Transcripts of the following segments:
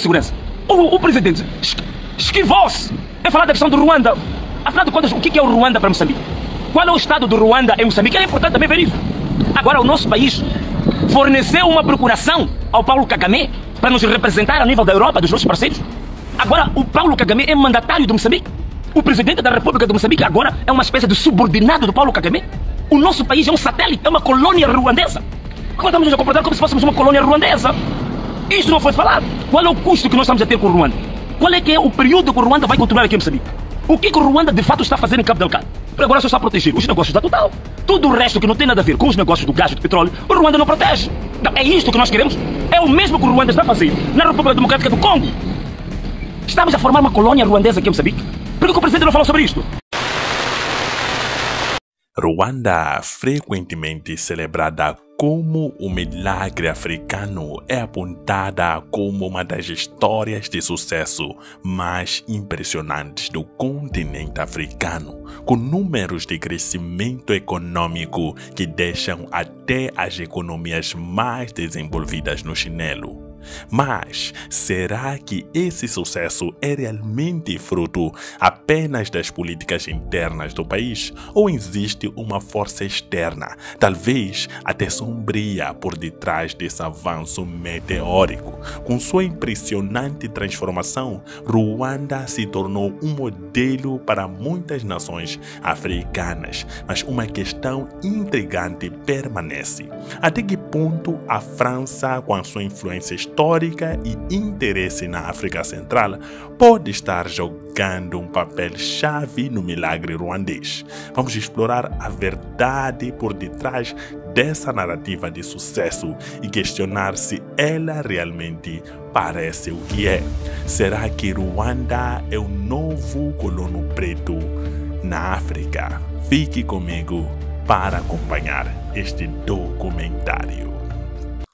segurança. O presidente esquivou-se em falar da questão do Ruanda. Afinal de contas, o que é o Ruanda para Moçambique? Qual é o estado do Ruanda em Moçambique? É importante também ver isso. Agora, o nosso país forneceu uma procuração ao Paulo Kagame para nos representar a nível da Europa, dos nossos parceiros. Agora, o Paulo Kagame é mandatário de Moçambique. O presidente da República de Moçambique agora é uma espécie de subordinado do Paulo Kagame. O nosso país é um satélite, é uma colônia ruandesa. Agora estamos nos a comportar como se fôssemos uma colônia ruandesa. Isso não foi falado. Qual é o custo que nós estamos a ter com o Ruanda? Qual é que é o período que o Ruanda vai continuar aqui em Moçambique? O que o Ruanda de fato está fazendo em Cabo Delgado? Por agora só está a proteger os negócios da Total. Tudo o resto que não tem nada a ver com os negócios do gás e do petróleo, o Ruanda não protege. Não, é isto que nós queremos? É o mesmo que o Ruanda está a fazer na República Democrática do Congo. Estamos a formar uma colônia ruandesa aqui em Moçambique. Por que o presidente não falou sobre isto? Ruanda, frequentemente celebrada como o milagre africano, é apontada como uma das histórias de sucesso mais impressionantes do continente africano, com números de crescimento econômico que deixam até as economias mais desenvolvidas no chinelo. Mas será que esse sucesso é realmente fruto apenas das políticas internas do país? Ou existe uma força externa, talvez até sombria, por detrás desse avanço meteórico? Com sua impressionante transformação, Ruanda se tornou um modelo para muitas nações africanas. Mas uma questão intrigante permanece: até que ponto a França, com a sua influência histórica e interesse na África Central, pode estar jogando um papel-chave no milagre ruandês? Vamos explorar a verdade por detrás dessa narrativa de sucesso e questionar se ela realmente parece o que é. Será que Ruanda é o novo colono preto na África? Fique comigo para acompanhar este documentário.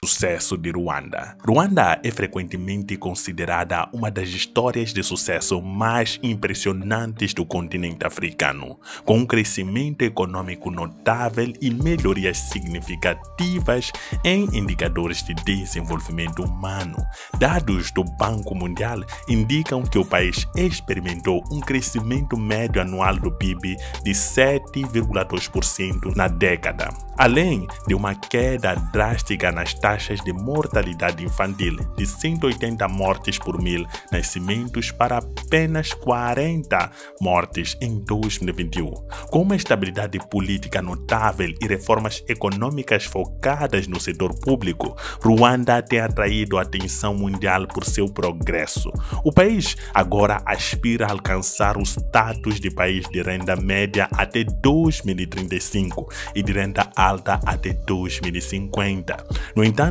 Sucesso de Ruanda. Ruanda é frequentemente considerada uma das histórias de sucesso mais impressionantes do continente africano, com um crescimento econômico notável e melhorias significativas em indicadores de desenvolvimento humano. Dados do Banco Mundial indicam que o país experimentou um crescimento médio anual do PIB de 7,2% na década, além de uma queda drástica nas taxas de mortalidade infantil de 180 mortes por 1000 nascimentos para apenas 40 mortes em 2021. Com uma estabilidade política notável e reformas econômicas focadas no setor público, Ruanda tem atraído a atenção mundial por seu progresso. O país agora aspira a alcançar o status de país de renda média até 2035 e de renda alta até 2050. No entanto,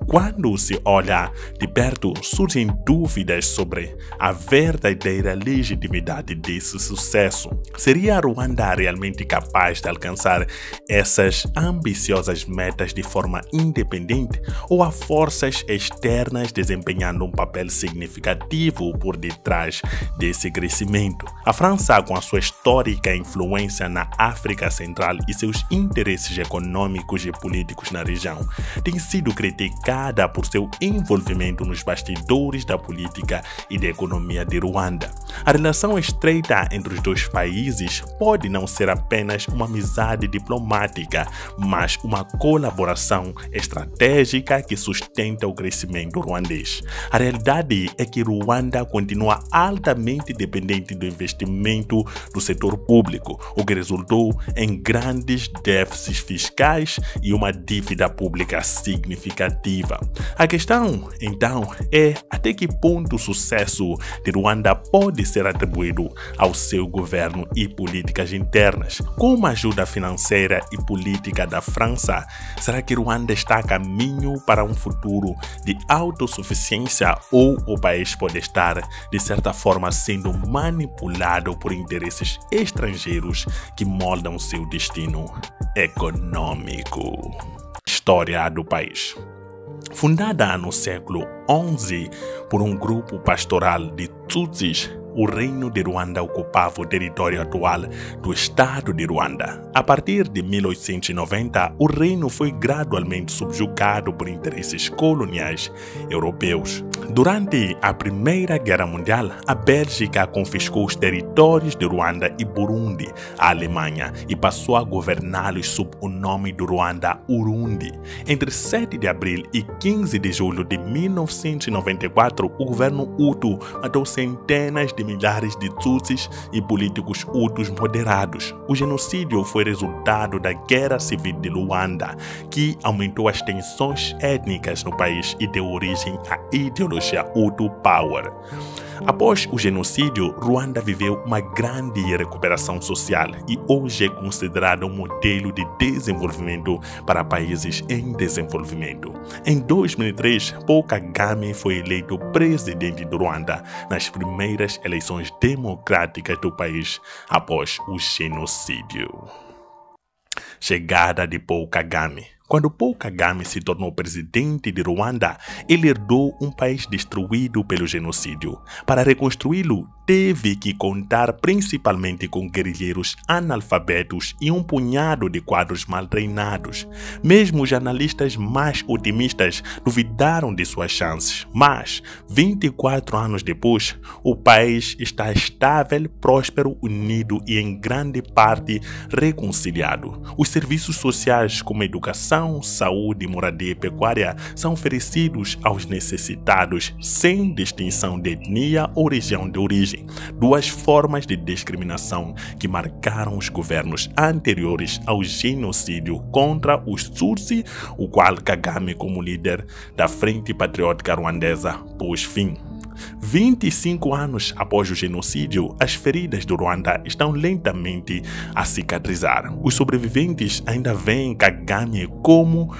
quando se olha de perto, surgem dúvidas sobre a verdadeira legitimidade desse sucesso. Seria a Ruanda realmente capaz de alcançar essas ambiciosas metas de forma independente, ou há forças externas desempenhando um papel significativo por detrás desse crescimento? A França, com a sua histórica influência na África Central e seus interesses econômicos e políticos na região, tem sido criticada por seu envolvimento nos bastidores da política e da economia de Ruanda. A relação estreita entre os dois países pode não ser apenas uma amizade diplomática, mas uma colaboração estratégica que sustenta o crescimento ruandês. A realidade é que Ruanda continua altamente dependente do investimento do setor público, o que resultou em grandes déficits fiscais e uma dívida pública significativa. A questão, então, é até que ponto o sucesso de Ruanda pode ser atribuído ao seu governo e políticas internas. Com a ajuda financeira e política da França, será que Ruanda está a caminho para um futuro de autossuficiência, ou o país pode estar, de certa forma, sendo manipulado por interesses estrangeiros que moldam seu destino econômico? História do país. Fundada no século XI por um grupo pastoral de Tutsis o Reino de Ruanda ocupava o território atual do Estado de Ruanda. A partir de 1890, o reino foi gradualmente subjugado por interesses coloniais europeus. Durante a Primeira Guerra Mundial, a Bélgica confiscou os territórios de Ruanda e Burundi à Alemanha e passou a governá-los sob o nome do Ruanda-Urundi. Entre 7 de abril e 15 de julho de 1994, o governo Hutu matou centenas de milhares de Tutsis e políticos Hutus moderados. O genocídio foi resultado da Guerra Civil de Luanda, que aumentou as tensões étnicas no país e deu origem à ideologia Hutu Power. Após o genocídio, Ruanda viveu uma grande recuperação social e hoje é considerado um modelo de desenvolvimento para países em desenvolvimento. Em 2003, Paul Kagame foi eleito presidente do Ruanda nas primeiras eleições democráticas do país após o genocídio. Chegada de Paul Kagame. Quando Paul Kagame se tornou presidente de Ruanda, ele herdou um país destruído pelo genocídio. Para reconstruí-lo, teve que contar principalmente com guerrilheiros analfabetos e um punhado de quadros mal treinados. Mesmo os jornalistas mais otimistas duvidaram de suas chances, mas 24 anos depois, o país está estável, próspero, unido e em grande parte reconciliado. Os serviços sociais como educação, saúde, moradia e pecuária são oferecidos aos necessitados sem distinção de etnia ou região de origem. Duas formas de discriminação que marcaram os governos anteriores ao genocídio contra os Tutsi, o qual Kagame, como líder da Frente Patriótica Ruandesa, pôs fim. 25 anos após o genocídio, as feridas do Ruanda estão lentamente a cicatrizar. Os sobreviventes ainda veem Kagame como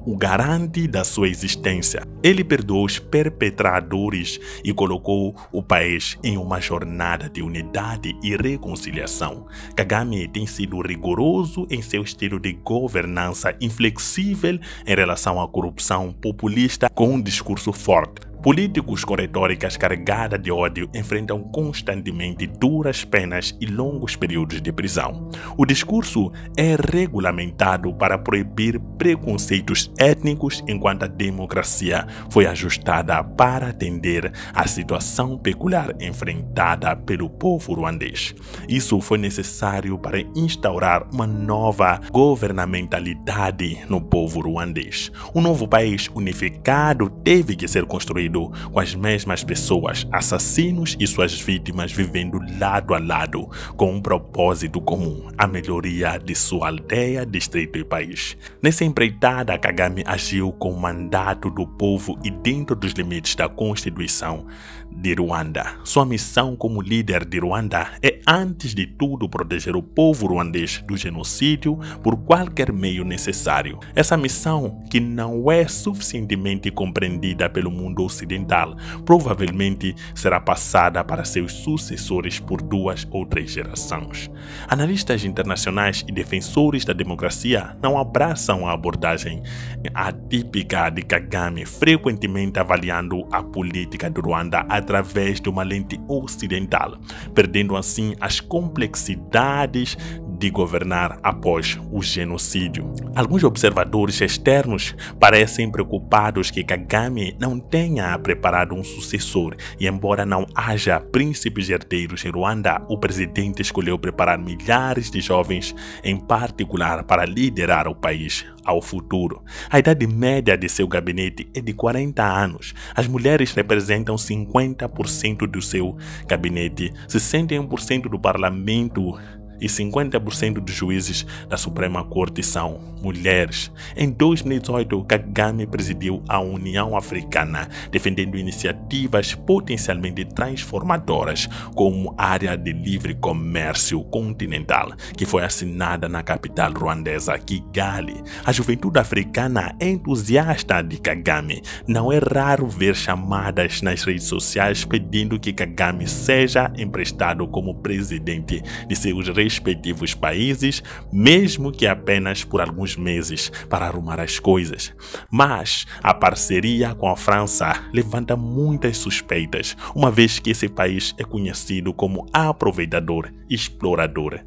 o garante da sua existência. Ele perdoou os perpetradores e colocou o país em uma jornada de unidade e reconciliação. Kagame tem sido rigoroso em seu estilo de governança, inflexível em relação à corrupção, populista com um discurso forte. Políticos com retóricas carregadas de ódio enfrentam constantemente duras penas e longos períodos de prisão. O discurso é regulamentado para proibir preconceitos étnicos, enquanto a democracia foi ajustada para atender à situação peculiar enfrentada pelo povo ruandês. Isso foi necessário para instaurar uma nova governamentalidade no povo ruandês. Um novo país unificado teve que ser construído com as mesmas pessoas, assassinos e suas vítimas vivendo lado a lado, com um propósito comum, a melhoria de sua aldeia, distrito e país. Nessa empreitada, Kagame agiu com o mandato do povo e dentro dos limites da Constituição de Ruanda. Sua missão como líder de Ruanda é, antes de tudo, proteger o povo ruandês do genocídio por qualquer meio necessário. Essa missão, que não é suficientemente compreendida pelo mundo ocidental, provavelmente será passada para seus sucessores por 2 ou 3 gerações. Analistas internacionais e defensores da democracia não abraçam a abordagem atípica de Kagame, frequentemente avaliando a política do Ruanda através de uma lente ocidental, perdendo assim as complexidades de governar após o genocídio. Alguns observadores externos parecem preocupados que Kagame não tenha preparado um sucessor e, embora não haja príncipes herdeiros em Ruanda, o presidente escolheu preparar milhares de jovens, em particular para liderar o país ao futuro. A idade média de seu gabinete é de 40 anos. As mulheres representam 50% do seu gabinete, 61% do parlamento e 50% dos juízes da Suprema Corte são mulheres. Em 2018, Kagame presidiu a União Africana, defendendo iniciativas potencialmente transformadoras como a Área de Livre Comércio Continental, que foi assinada na capital ruandesa, Kigali. A juventude africana é entusiasta de Kagame. Não é raro ver chamadas nas redes sociais pedindo que Kagame seja emprestado como presidente de seus respectivos países, mesmo que apenas por alguns meses, para arrumar as coisas. Mas a parceria com a França levanta muitas suspeitas, uma vez que esse país é conhecido como aproveitador e explorador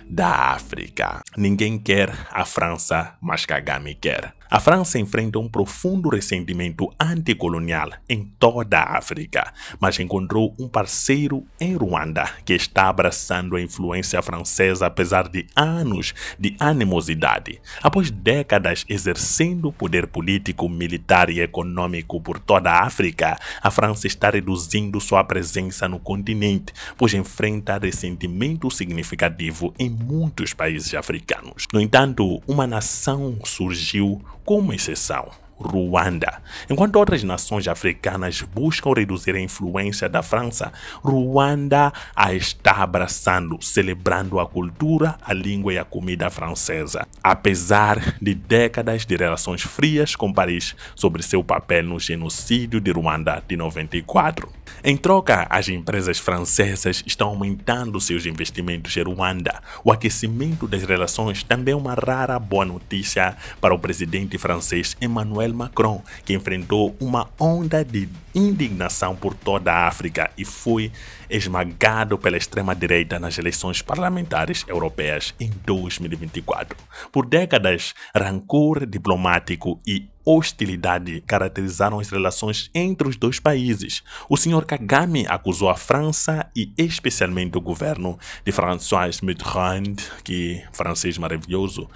da África. Ninguém quer a França, mas Kagame quer. A França enfrenta um profundo ressentimento anticolonial em toda a África, mas encontrou um parceiro em Ruanda que está abraçando a influência francesa apesar de anos de animosidade. Após décadas exercendo poder político, militar e econômico por toda a África, a França está reduzindo sua presença no continente, pois enfrenta ressentimento significativo em muitos países africanos. No entanto, uma nação surgiu como exceção: Ruanda. Enquanto outras nações africanas buscam reduzir a influência da França, Ruanda a está abraçando, celebrando a cultura, a língua e a comida francesa, apesar de décadas de relações frias com Paris sobre seu papel no genocídio de Ruanda de 94. Em troca, as empresas francesas estão aumentando seus investimentos em Ruanda. O aquecimento das relações também é uma rara boa notícia para o presidente francês Emmanuel Macron, que enfrentou uma onda de indignação por toda a África e foi esmagado pela extrema-direita nas eleições parlamentares europeias em 2024. Por décadas, rancor diplomático e hostilidade caracterizaram as relações entre os dois países. O Sr. Kagame acusou a França e especialmente o governo de François Mitterrand, que francês maravilhoso,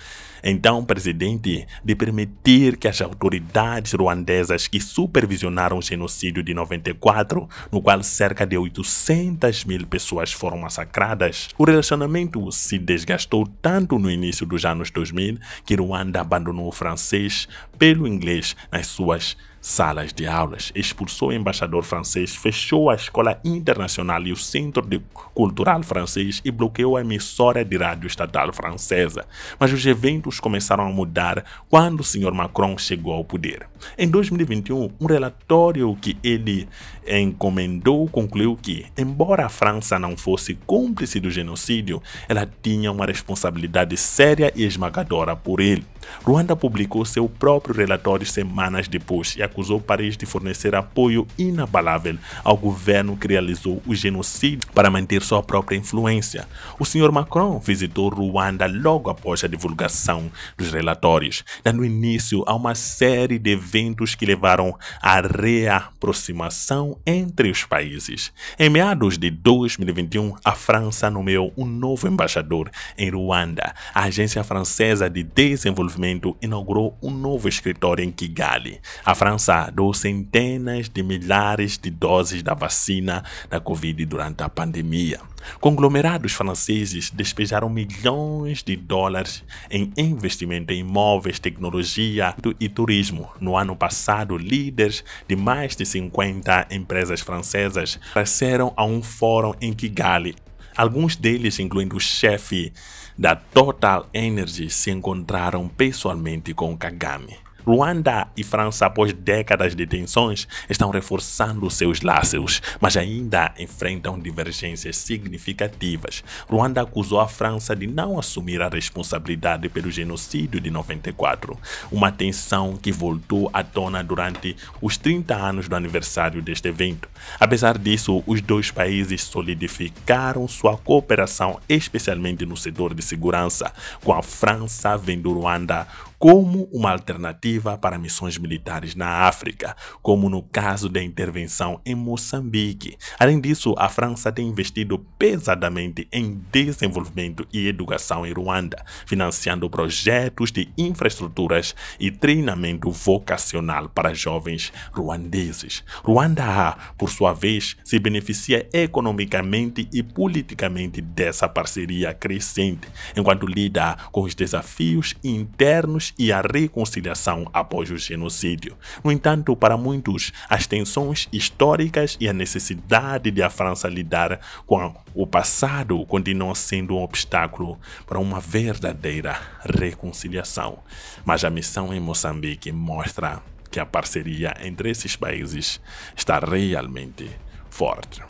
então presidente, de permitir que as autoridades ruandesas que supervisionaram o genocídio de 94, no qual cerca de 800 mil pessoas foram massacradas. O relacionamento se desgastou tanto no início dos anos 2000 que Ruanda abandonou o francês pelo inglês nas suas salas de aulas, expulsou o embaixador francês, fechou a escola internacional e o centro cultural francês e bloqueou a emissora de rádio estatal francesa. Mas os eventos começaram a mudar quando o Sr. Macron chegou ao poder. Em 2021, um relatório que ele encomendou concluiu que, embora a França não fosse cúmplice do genocídio, ela tinha uma responsabilidade séria e esmagadora por ele. Ruanda publicou seu próprio relatório semanas depois e acusou Paris de fornecer apoio inabalável ao governo que realizou o genocídio para manter sua própria influência. O Sr. Macron visitou Ruanda logo após a divulgação dos relatórios, dando início a uma série de eventos que levaram à reaproximação entre os países. Em meados de 2021, a França nomeou um novo embaixador em Ruanda. A Agência Francesa de Desenvolvimento inaugurou um novo escritório em Kigali. A França doou centenas de milhares de doses da vacina da Covid durante a pandemia. Conglomerados franceses despejaram milhões de dólares em investimento em imóveis, tecnologia e turismo. No ano passado, líderes de mais de 50 empresas francesas apareceram a um fórum em Kigali. Alguns deles, incluindo o chefe da Total Energy, se encontraram pessoalmente com Kagame. Ruanda e França, após décadas de tensões, estão reforçando seus laços, mas ainda enfrentam divergências significativas. Ruanda acusou a França de não assumir a responsabilidade pelo genocídio de 94, uma tensão que voltou à tona durante os 30 anos do aniversário deste evento. Apesar disso, os dois países solidificaram sua cooperação, especialmente no setor de segurança, com a França vendo Ruanda como uma alternativa para missões militares na África, como no caso da intervenção em Moçambique. Além disso, a França tem investido pesadamente em desenvolvimento e educação em Ruanda, financiando projetos de infraestruturas e treinamento vocacional para jovens ruandeses. Ruanda, por sua vez, se beneficia economicamente e politicamente dessa parceria crescente, enquanto lida com os desafios internos e a reconciliação após o genocídio. No entanto, para muitos, as tensões históricas e a necessidade de a França lidar com o passado continuam sendo um obstáculo para uma verdadeira reconciliação. Mas a missão em Moçambique mostra que a parceria entre esses países está realmente forte.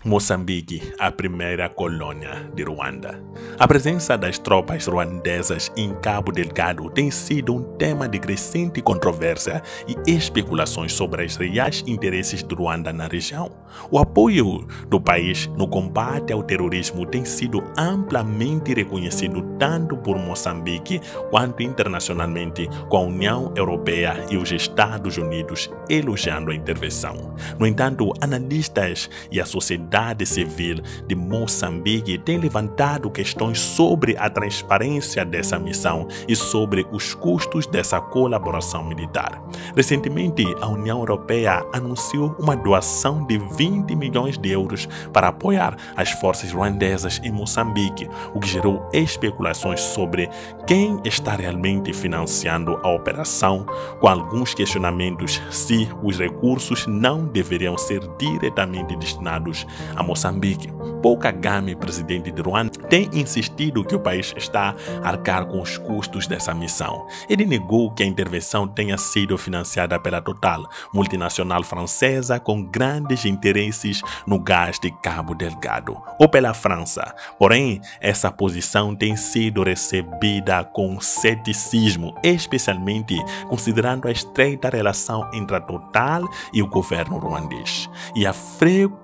Moçambique, a primeira colônia de Ruanda. A presença das tropas ruandesas em Cabo Delgado tem sido um tema de crescente controvérsia e especulações sobre os reais interesses de Ruanda na região. O apoio do país no combate ao terrorismo tem sido amplamente reconhecido tanto por Moçambique quanto internacionalmente, com a União Europeia e os Estados Unidos elogiando a intervenção. No entanto, analistas e a sociedade civil de Moçambique têm levantado questões sobre a transparência dessa missão e sobre os custos dessa colaboração militar. Recentemente, a União Europeia anunciou uma doação de 20 milhões de euros para apoiar as forças ruandesas em Moçambique, o que gerou especulações sobre quem está realmente financiando a operação, com alguns questionamentos se os recursos não deveriam ser diretamente destinados a Moçambique. Paul Kagame, presidente de Ruanda, tem insistido que o país está a arcar com os custos dessa missão. Ele negou que a intervenção tenha sido financiada pela Total, multinacional francesa com grandes interesses no gás de Cabo Delgado, ou pela França. Porém, essa posição tem sido recebida com ceticismo, especialmente considerando a estreita relação entre a Total e o governo ruandês e a frequente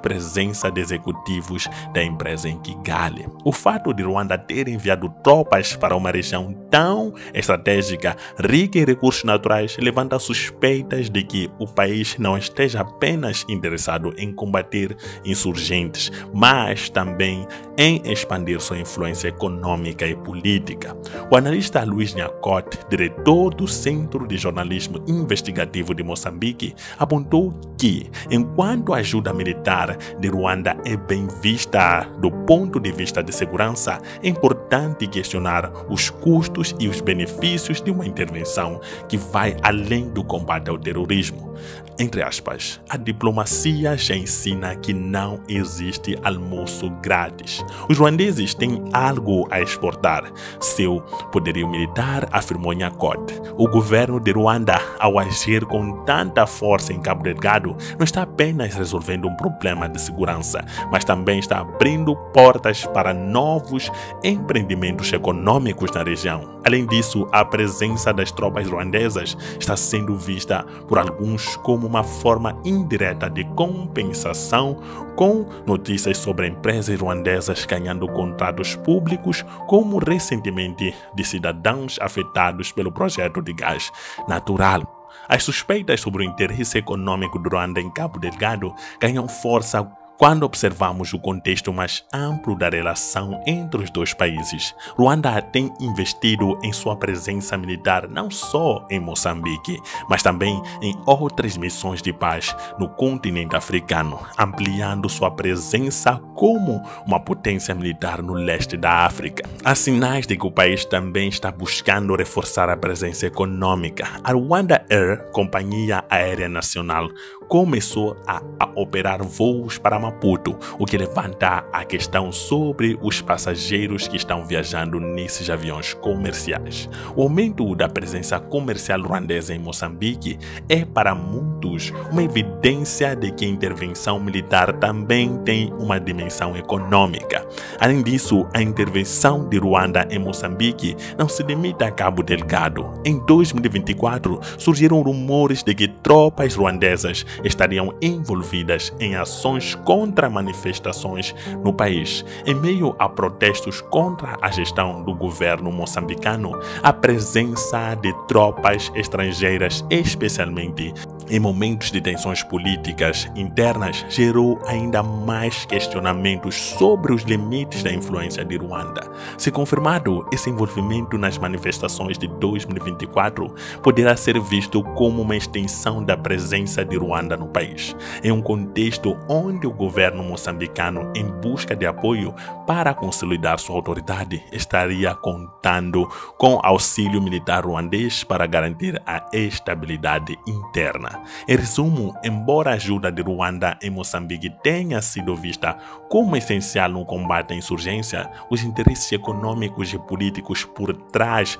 presença de executivos da empresa em Kigali. O fato de Ruanda ter enviado tropas para uma região tão estratégica, rica em recursos naturais, levanta suspeitas de que o país não esteja apenas interessado em combater insurgentes, mas também em expandir sua influência econômica e política. O analista Luiz Nhacote, diretor do Centro de Jornalismo Investigativo de Moçambique, apontou que, enquanto a ajuda militar de Ruanda é bem vista do ponto de vista de segurança, é importante questionar os custos e os benefícios de uma intervenção que vai além do combate ao terrorismo. Entre aspas, a diplomacia já ensina que não existe almoço grátis. Os ruandeses têm algo a exportar: seu poderio militar, afirmou Nhacote. O governo de Ruanda, ao agir com tanta força em Cabo Delgado, não está apenas resolvendo um problema de segurança, mas também está abrindo portas para novos empreendimentos econômicos na região. Além disso, a presença das tropas ruandesas está sendo vista por alguns como uma forma indireta de compensação, com notícias sobre empresas ruandesas ganhando contratos públicos, como recentemente de cidadãos afetados pelo projeto de gás natural. As suspeitas sobre o interesse econômico do Ruanda em Cabo Delgado ganham força quando observamos o contexto mais amplo da relação entre os dois países. Ruanda tem investido em sua presença militar não só em Moçambique, mas também em outras missões de paz no continente africano, ampliando sua presença como uma potência militar no leste da África. Há sinais de que o país também está buscando reforçar a presença econômica. A Rwanda Air, companhia aérea nacional, começou a operar voos para Maputo, o que levanta a questão sobre os passageiros que estão viajando nesses aviões comerciais. O aumento da presença comercial ruandesa em Moçambique é para muitos uma evidência de que a intervenção militar também tem uma dimensão econômica. Além disso, a intervenção de Ruanda em Moçambique não se limita a Cabo Delgado. Em 2024, surgiram rumores de que tropas ruandesas estariam envolvidas em ações contra manifestações no país. Em meio a protestos contra a gestão do governo moçambicano, a presença de tropas estrangeiras, especialmente em momentos de tensões políticas internas, gerou ainda mais questionamentos sobre os limites da influência de Ruanda. Se confirmado, esse envolvimento nas manifestações de 2024 poderá ser visto como uma extensão da presença de Ruanda no país, em um contexto onde o governo moçambicano, em busca de apoio para consolidar sua autoridade, estaria contando com auxílio militar ruandês para garantir a estabilidade interna. Ruanda. Em resumo, embora a ajuda de Ruanda em Moçambique tenha sido vista como essencial no combate à insurgência, os interesses econômicos e políticos por trás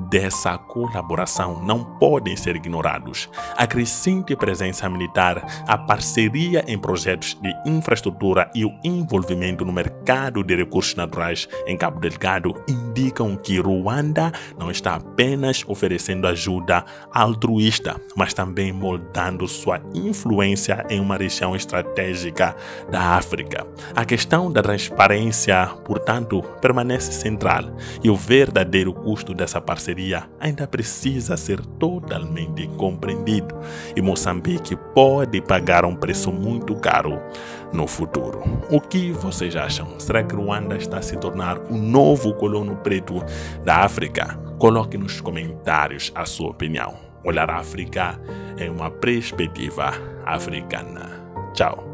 dessa colaboração não podem ser ignorados. A crescente presença militar, a parceria em projetos de infraestrutura e o envolvimento no mercado de recursos naturais em Cabo Delgado indicam que Ruanda não está apenas oferecendo ajuda altruísta, mas também moldando sua influência em uma região estratégica da África. A questão da transparência, portanto, permanece central e o verdadeiro custo dessa parceria ainda precisa ser totalmente compreendido. E Moçambique pode pagar um preço muito caro no futuro. O que vocês acham? Será que Ruanda está a se tornar um novo colono preto da África? Coloque nos comentários a sua opinião. Olhar a África em uma perspectiva africana. Tchau.